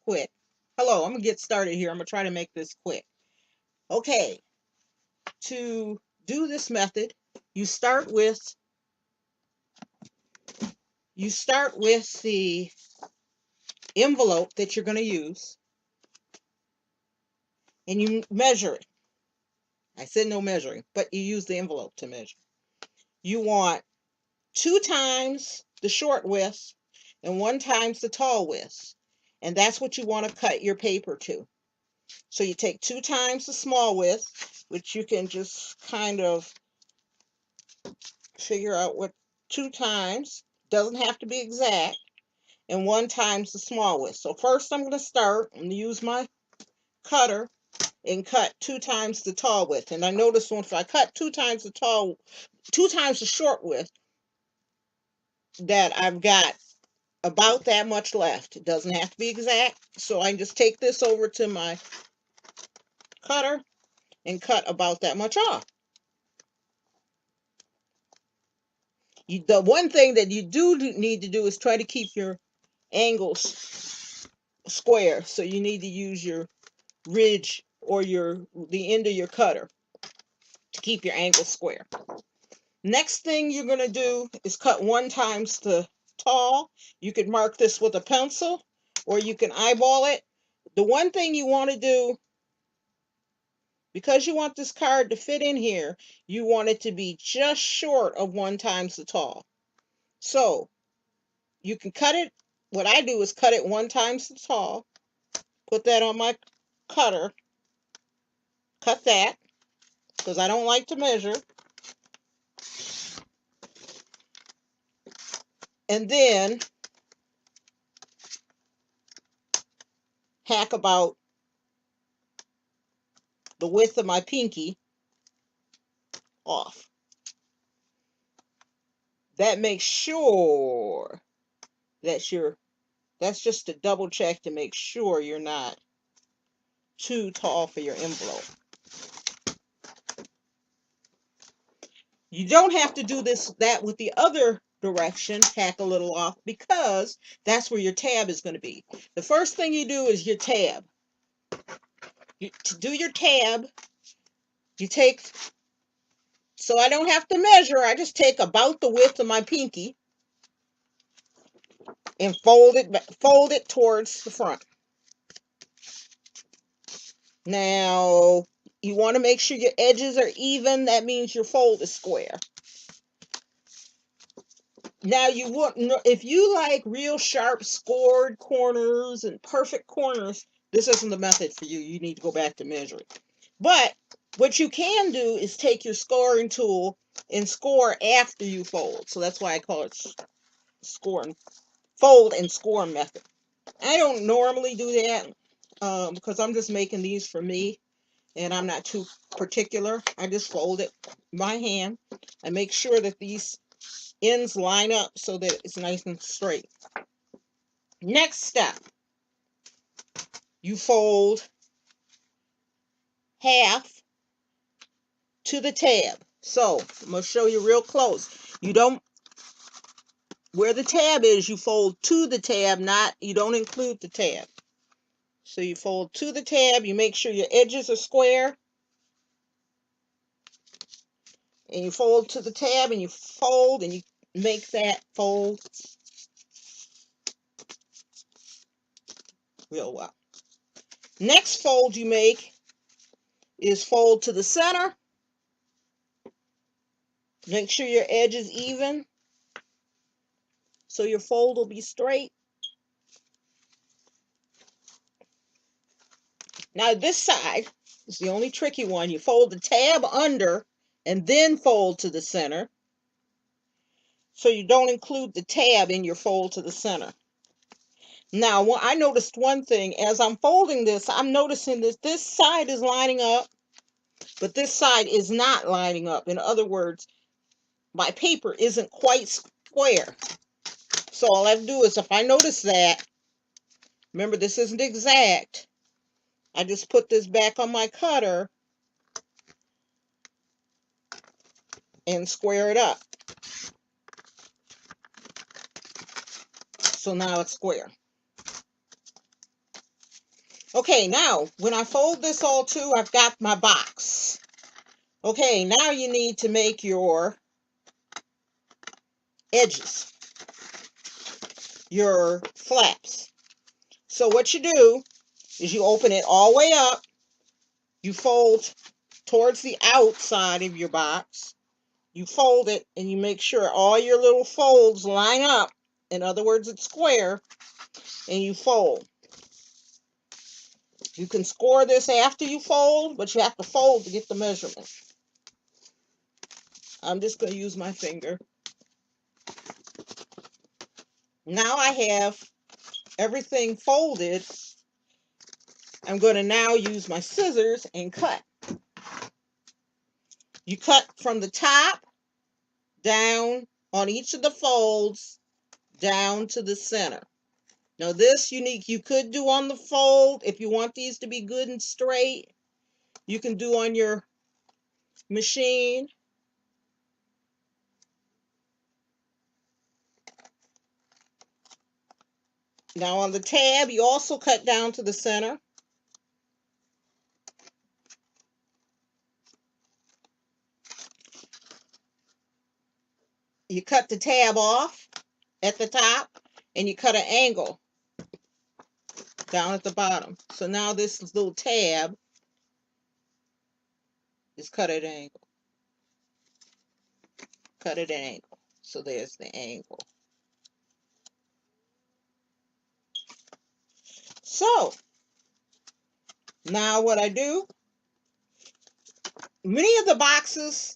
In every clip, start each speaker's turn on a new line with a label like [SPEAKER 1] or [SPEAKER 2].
[SPEAKER 1] quick. Hello, I'm going to get started here. I'm going to try to make this quick. Okay, to do this method, you start with the envelope that you're going to use, and you measure it. I said no measuring, but you use the envelope to measure. You want 2 times the short width and 1 times the tall width. And that's what you want to cut your paper to. So you take 2 times the small width, which you can just kind of figure out what 2 times, doesn't have to be exact, and 1 times the small width. So first I'm going to start and use my cutter and cut 2 times the tall width. And I noticed if I cut 2 times the short width, that I've got about that much left. It doesn't have to be exact. So I just take this over to my cutter and cut about that much off. The one thing that you do need to do is try to keep your angles square. So you need to use your ridge or the end of your cutter to keep your angle square. Next thing you're going to do is cut 1 times the tall. You could mark this with a pencil or you can eyeball it. The one thing you want to do, because you want this card to fit in here, you want it to be just short of 1 times the tall. So you can cut it. What I do is cut it 1 times the tall, put that on my cutter, cut that, because I don't like to measure. And then hack about the width of my pinky off. That makes sure that that's just to double check to make sure you're not too tall for your envelope. You don't have to do that with the other direction, hack a little off, because that's where your tab is going to be. The first thing you do is your tab. To do your tab, you take, so I don't have to measure, I just take about the width of my pinky and fold it towards the front. Now, you want to make sure your edges are even. That means your fold is square. Now, if you like real sharp scored corners and perfect corners, this isn't the method for you. You need to go back to measuring. But what you can do is take your scoring tool and score after you fold. So that's why I call it fold and score method. I don't normally do that because I'm just making these for me. And I'm not too particular. I just fold it by hand. I make sure that these ends line up so that it's nice and straight. Next step, you fold half to the tab. So I'm going to show you real close. Where the tab is, you fold to the tab, you don't include the tab. So you fold to the tab, you make sure your edges are square. And you fold to the tab and you fold and you make that fold real well. Next fold you make is fold to the center. Make sure your edge is even so your fold will be straight. Now this side is the only tricky one. You fold the tab under and then fold to the center. So you don't include the tab in your fold to the center. Now, I noticed one thing. As I'm folding this, I'm noticing that this side is lining up, but this side is not lining up. In other words, my paper isn't quite square. So all I have to do is, if I notice that, remember this isn't exact, I just put this back on my cutter and square it up. So now it's square. Okay, now when I fold this all too, I've got my box. Okay, now you need to make your edges, your flaps. So what you do is you open it all the way up, you fold towards the outside of your box, you fold it, and you make sure all your little folds line up. In other words, it's square, and you fold. You can score this after you fold, but you have to fold to get the measurement. I'm just going to use my finger. Now I have everything folded. I'm going to now use my scissors and cut. You cut from the top down on each of the folds down to the center. Now this you could do on the fold if you want these to be good and straight. You can do on your machine. Now on the tab, you also cut down to the center. You cut the tab off at the top, and you cut an angle down at the bottom. So now this little tab is cut at an angle. Cut at an angle. So there's the angle. So now what I do, many of the boxes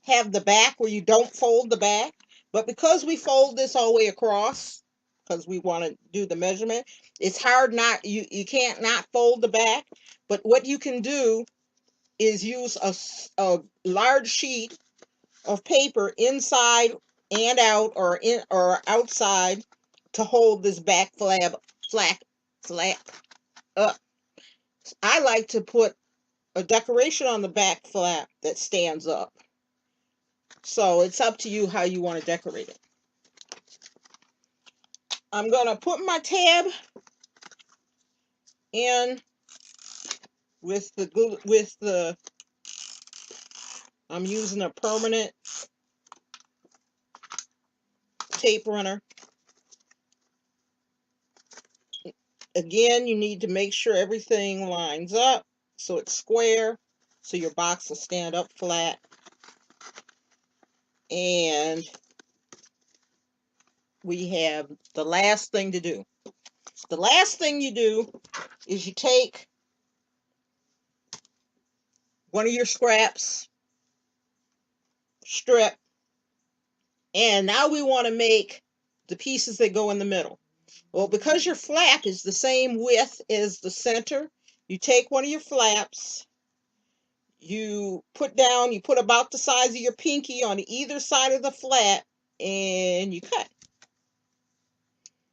[SPEAKER 1] have the back where you don't fold the back, but because we fold this all the way across, because we want to do the measurement, it's hard not, you can't not fold the back. But what you can do is use a large sheet of paper inside and out, or in or outside, to hold this back flap up. I like to put a decoration on the back flap that stands up. So it's up to you how you want to decorate it. I'm going to put my tab in with the I'm using a permanent tape runner. Again, you need to make sure everything lines up so it's square, so your box will stand up flat. And we have the last thing to do. The last thing you do is you take one of your scraps, strip, and now we want to make the pieces that go in the middle. Well, because your flap is the same width as the center, you take one of your flaps, you put about the size of your pinky on either side of the flap, and you cut.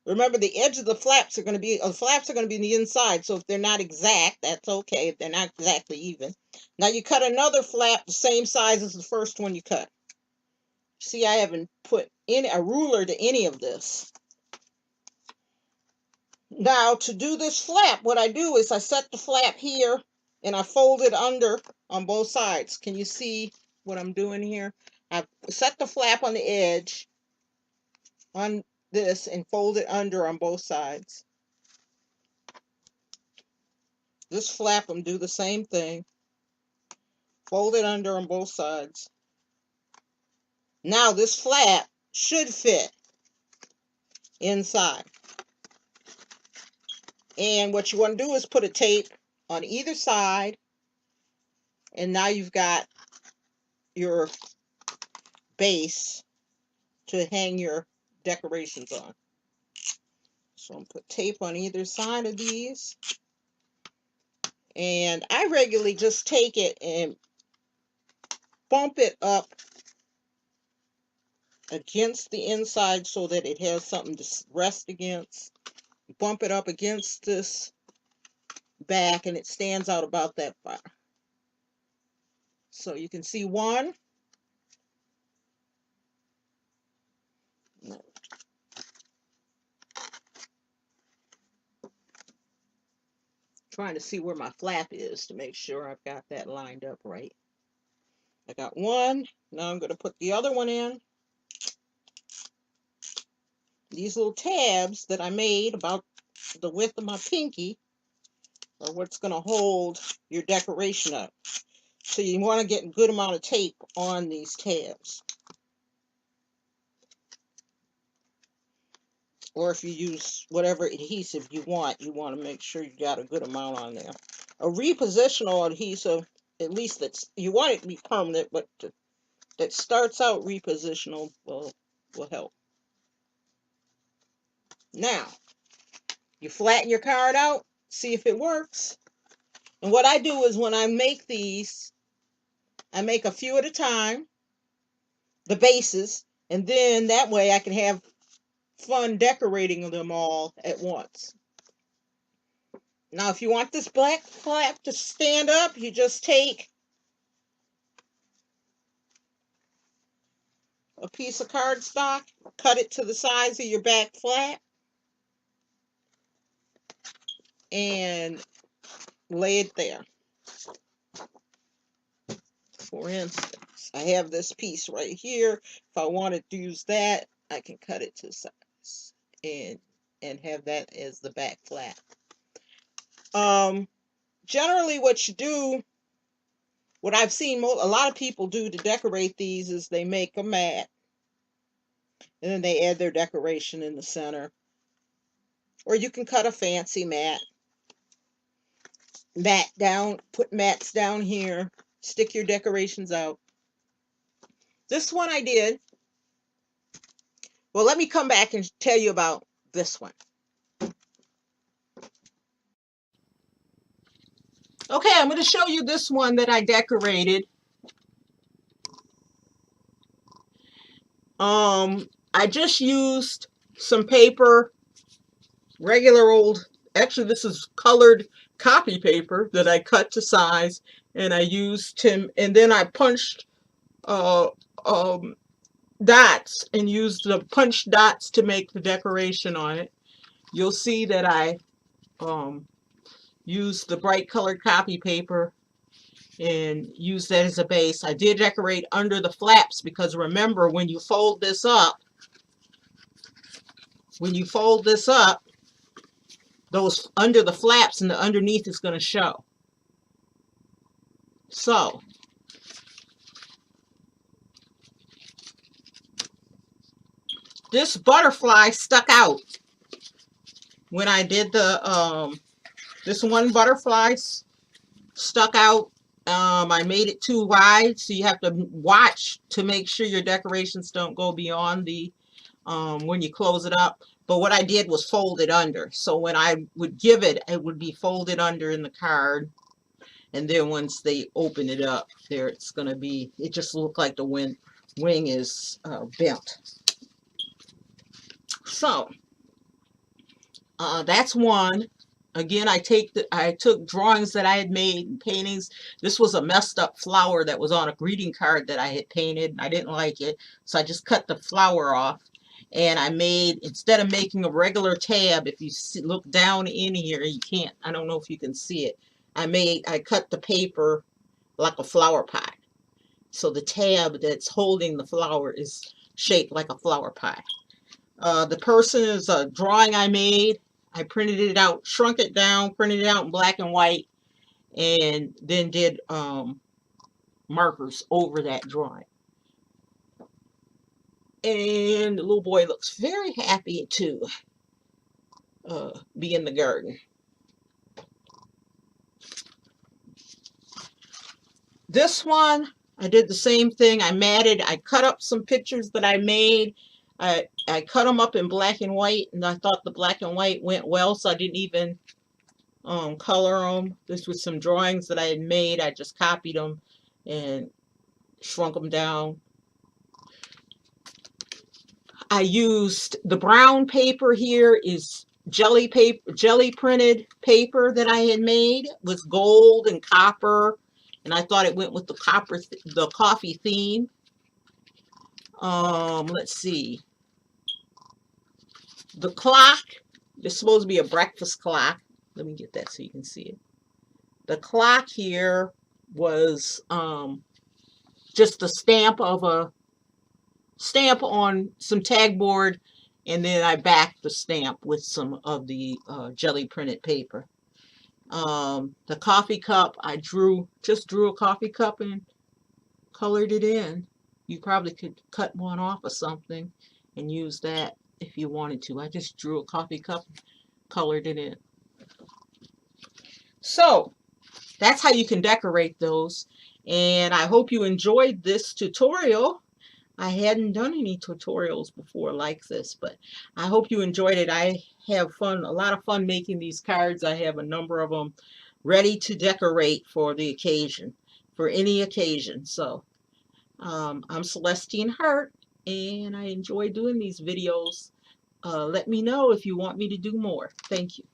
[SPEAKER 1] Remember, the edge of the flaps are going to be, in the inside, so if they're not exact, that's okay, if they're not exactly even. Now you cut another flap the same size as the first one you cut. See, I haven't put a ruler to any of this. Now, to do this flap, what I do is I set the flap here, and I fold it under on both sides. Can you see what I'm doing here? I set the flap on the edge on this and fold it under on both sides. This flap, I'm do the same thing. Fold it under on both sides. Now this flap should fit inside. And what you want to do is put a tape on either side, and now you've got your base to hang your decorations on. So I'm put tape on either side of these, and I regularly just take it and bump it up against the inside so that it has something to rest against. Bump it up against this back, and it stands out about that far. So you can see one. trying to see where my flap is to make sure I've got that lined up right. I got one. Now I'm going to put the other one in. These little tabs that I made about the width of my pinky are what's going to hold your decoration up. So you want to get a good amount of tape on these tabs. Or if you use whatever adhesive you want to make sure you got a good amount on there. A repositional adhesive, at least that's, you want it to be permanent, but that starts out repositional will help. Now, you flatten your card out, see if it works. And what I do is when I make these, I make a few at a time, the bases, and then that way I can have fun decorating them all at once. Now, if you want this black flap to stand up, you just take a piece of cardstock, cut it to the size of your back flap, and lay it there. For instance, I have this piece right here. If I wanted to use that, I can cut it to size and have that as the back flap. Generally what you do, what I've seen a lot of people do to decorate these is they make a mat and then they add their decoration in the center. Or you can cut a fancy mat down, put mats down here, stick your decorations out. This one I did. Well, let me come back and tell you about this one. Okay, I'm going to show you this one that I decorated. I just used some paper, regular old, actually this is colored copy paper that I cut to size, and I used and then I punched dots and used the punch dots to make the decoration on it. You'll see that I used the bright colored copy paper and use that as a base. I did decorate under the flaps because remember, when you fold this up, those under the flaps and the underneath is going to show. So this butterfly stuck out when I did the this one butterfly stuck out. I made it too wide, so you have to watch to make sure your decorations don't go beyond the when you close it up. But what I did was fold it under, so when I would give it, it would be folded under in the card, and then once they open it up, there it's going to be, it just looked like the wing is bent. So that's one. Again, I took drawings that I had made and paintings. This was a messed up flower that was on a greeting card that I had painted. I didn't like it, so I just cut the flower off. And I made, instead of making a regular tab, if you look down in here, you can't, I don't know if you can see it. I cut the paper like a flower pot. So the tab that's holding the flower is shaped like a flower pot. The person is a drawing I made. I printed it out, shrunk it down, printed it out in black and white, and then did markers over that drawing. And the little boy looks very happy to be in the garden. This one, I did the same thing. I matted, I cut up some pictures that I made. I cut them up in black and white, and I thought the black and white went well, so I didn't even color them. This was some drawings that I had made. I just copied them and shrunk them down. I used the brown paper here is jelly printed paper that I had made with gold and copper, and I thought it went with the coffee theme. Let's see. The clock is supposed to be a breakfast clock. Let me get that so you can see it. The clock here was just a stamp on some tag board, and then I backed the stamp with some of the jelly printed paper. The coffee cup, I just drew a coffee cup and colored it in. You probably could cut one off of something and use that if you wanted to. I just drew a coffee cup, colored it in. So that's how you can decorate those. And I hope you enjoyed this tutorial. I hadn't done any tutorials before like this, but I hope you enjoyed it. I have fun, a lot of fun making these cards. I have a number of them ready to decorate for the occasion, for any occasion. So I'm Celestine Hart, and I enjoy doing these videos. Let me know if you want me to do more. Thank you.